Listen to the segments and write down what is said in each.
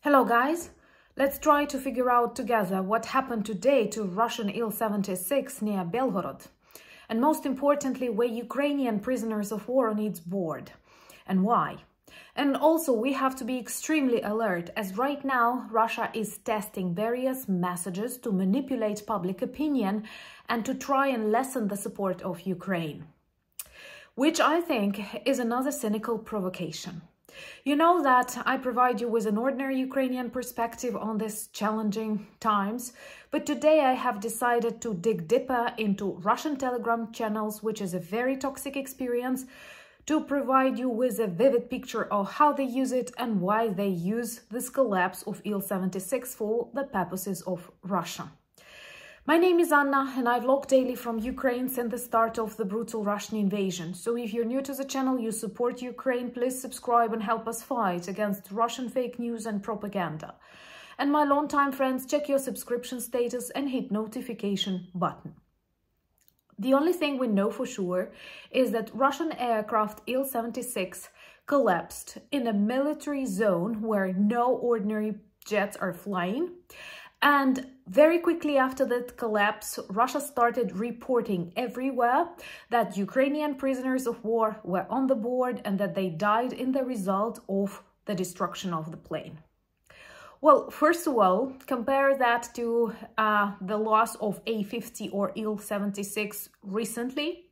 Hello guys, let's try to figure out together what happened today to Russian Il-76 near Belgorod, and most importantly where Ukrainian prisoners of war on its board and why. And also we have to be extremely alert, as right now Russia is testing various messages to manipulate public opinion and to try and lessen the support of Ukraine, which I think is another cynical provocation. You know that I provide you with an ordinary Ukrainian perspective on these challenging times, but today I have decided to dig deeper into Russian Telegram channels, which is a very toxic experience, to provide you with a vivid picture of how they use it and why they use this collapse of Il-76 for the purposes of Russia. My name is Anna and I vlog daily from Ukraine since the start of the brutal Russian invasion. So if you're new to the channel, you support Ukraine, please subscribe and help us fight against Russian fake news and propaganda. And my longtime friends, check your subscription status and hit notification button. The only thing we know for sure is that Russian aircraft Il-76 collapsed in a military zone where no ordinary jets are flying. And very quickly after that collapse, Russia started reporting everywhere that Ukrainian prisoners of war were on the board and that they died in the result of the destruction of the plane. Well, first of all, compare that to the loss of A-50 or Il-76 recently.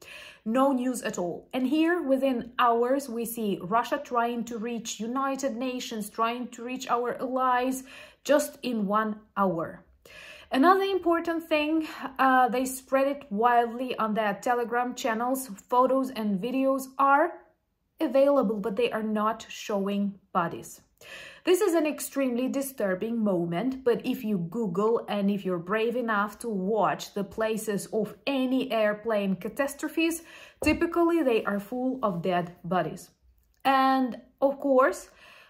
No news at all. And here, within hours, we see Russia trying to reach United Nations, trying to reach our allies, just in 1 hour. Another important thing, they spread it wildly on their Telegram channels. Photos and videos are available, but they are not showing bodies. This is an extremely disturbing moment, but if you Google and if you're brave enough to watch the places of any airplane catastrophes, typically they are full of dead bodies. And of course,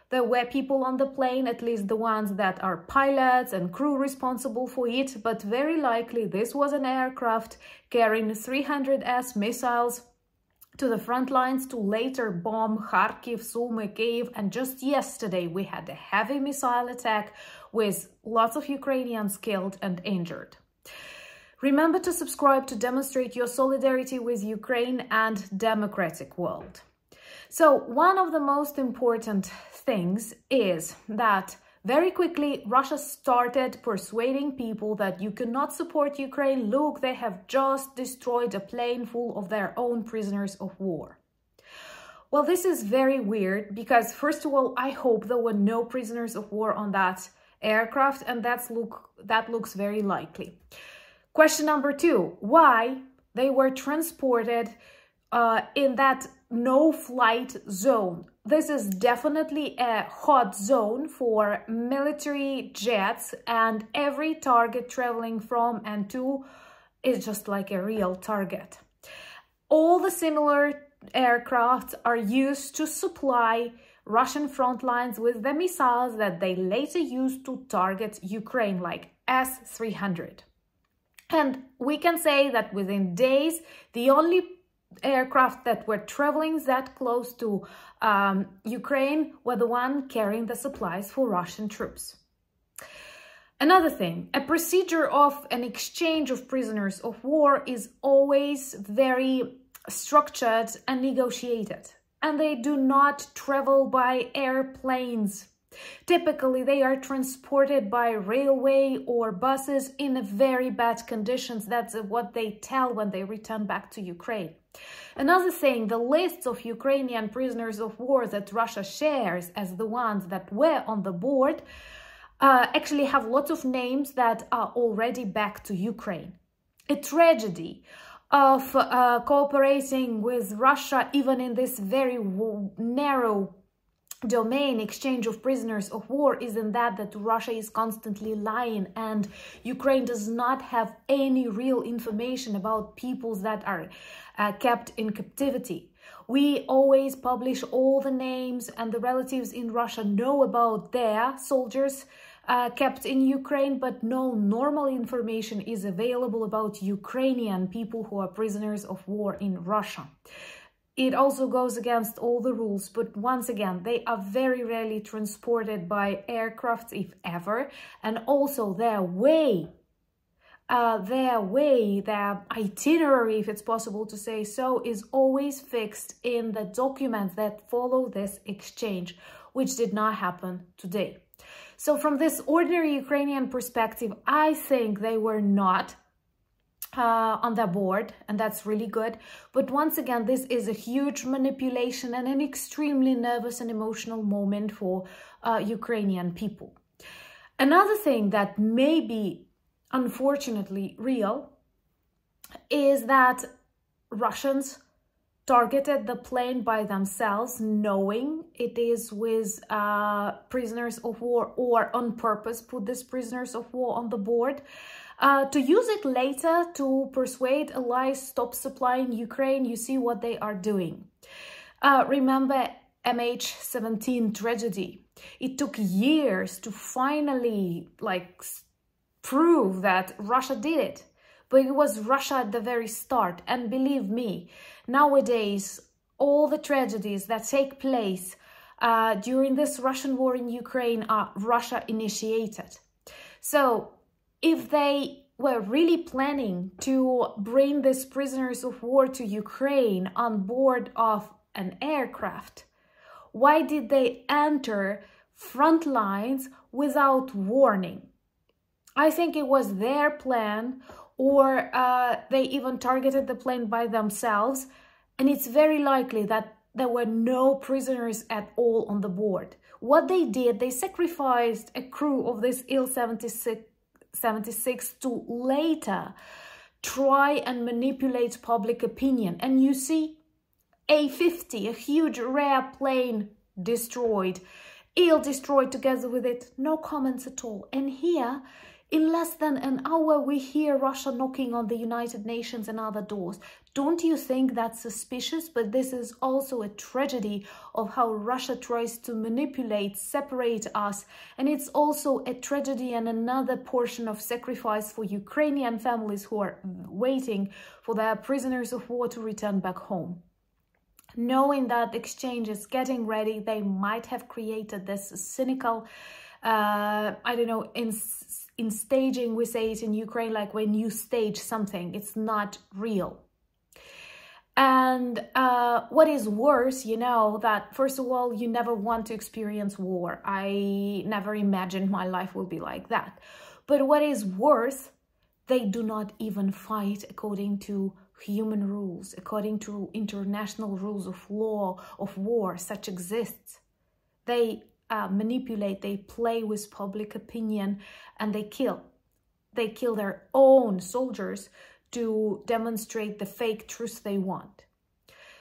there were people on the plane, at least the ones that are pilots and crew responsible for it, but very likely this was an aircraft carrying 300S missiles to the front lines to later bomb Kharkiv, Sumy, Kyiv, and just yesterday we had a heavy missile attack with lots of Ukrainians killed and injured. Remember to subscribe to demonstrate your solidarity with Ukraine and democratic world. So one of the most important things is that very quickly Russia started persuading people that you cannot support Ukraine. Look, they have just destroyed a plane full of their own prisoners of war. Well, this is very weird because, first of all, I hope there were no prisoners of war on that aircraft, and that looks very likely. Question number two, why they were transported in that no-flight zone? This is definitely a hot zone for military jets, and every target traveling from and to is just like a real target. All the similar aircraft are used to supply Russian front lines with the missiles that they later used to target Ukraine, like S-300. And we can say that within days, the only aircraft that were traveling that close to Ukraine were the one carrying the supplies for Russian troops. Another thing, a procedure of an exchange of prisoners of war is always very structured and negotiated, and they do not travel by airplanes. Typically, they are transported by railway or buses in very bad conditions. That's what they tell when they return back to Ukraine. Another thing, the lists of Ukrainian prisoners of war that Russia shares as the ones that were on the board actually have lots of names that are already back to Ukraine. A tragedy of cooperating with Russia, even in this very narrow domain exchange of prisoners of war, is in that Russia is constantly lying and Ukraine does not have any real information about peoples that are kept in captivity. We always publish all the names, and the relatives in Russia know about their soldiers kept in Ukraine, but no normal information is available about Ukrainian people who are prisoners of war in Russia. It also goes against all the rules, but once again, they are very rarely transported by aircraft, if ever, and also their itinerary, if it's possible to say so, is always fixed in the documents that follow this exchange, which did not happen today. So from this ordinary Ukrainian perspective, I think they were not on their board, and that's really good. But once again, this is a huge manipulation and an extremely nervous and emotional moment for Ukrainian people. Another thing that may be unfortunately real is that Russians targeted the plane by themselves, knowing it is with prisoners of war, or on purpose put these prisoners of war on the board, to use it later to persuade allies stop supplying Ukraine. You see what they are doing. Remember MH17 tragedy. It took years to finally prove that Russia did it. But it was Russia at the very start. And believe me, nowadays, all the tragedies that take place during this Russian war in Ukraine are Russia initiated. So if they were really planning to bring these prisoners of war to Ukraine on board of an aircraft, why did they enter front lines without warning? I think it was their plan, or they even targeted the plane by themselves, and it's very likely that there were no prisoners at all on the board. What they did, they sacrificed a crew of this IL-76 to later try and manipulate public opinion. And you see, A-50, a huge rare plane, destroyed, Il destroyed together with it, no comments at all. And here, in less than an hour, we hear Russia knocking on the United Nations and other doors. Don't you think that's suspicious? But this is also a tragedy of how Russia tries to manipulate, separate us. And it's also a tragedy and another portion of sacrifice for Ukrainian families who are waiting for their prisoners of war to return back home. Knowing that exchange is getting ready, they might have created this cynical, I don't know, in staging, we say it in Ukraine, like when you stage something, it's not real. And what is worse, you know, that first of all, you never want to experience war. I never imagined my life will be like that. But what is worse, they do not even fight according to human rules, according to international rules of law, of war, such exists. They manipulate, they play with public opinion, and they kill. They kill their own soldiers to demonstrate the fake truth they want.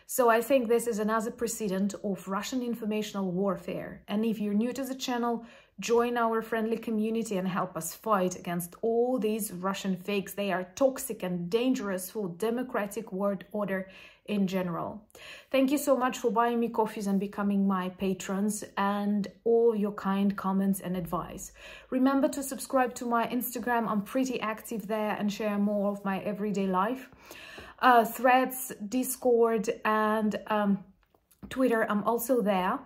So I think this is another precedent of Russian informational warfare. And if you're new to the channel, join our friendly community and help us fight against all these Russian fakes. They are toxic and dangerous for democratic world order in general. Thank you so much for buying me coffees and becoming my patrons, and all your kind comments and advice. Remember to subscribe to my Instagram. I'm pretty active there and share more of my everyday life. Threads, Discord, and Twitter, I'm also there.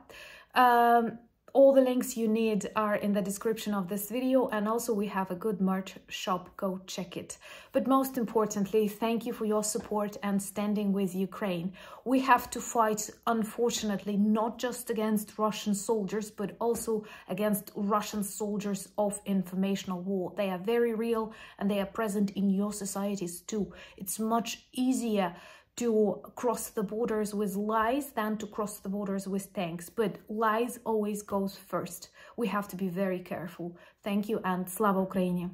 All the links you need are in the description of this video, and also we have a good merch shop, go check it. But most importantly, thank you for your support and standing with Ukraine. We have to fight, unfortunately, not just against Russian soldiers, but also against Russian soldiers of informational war. They are very real and they are present in your societies too. It's much easier to cross the borders with lies than to cross the borders with tanks. But lies always goes first. We have to be very careful. Thank you, and Slava Ukraini!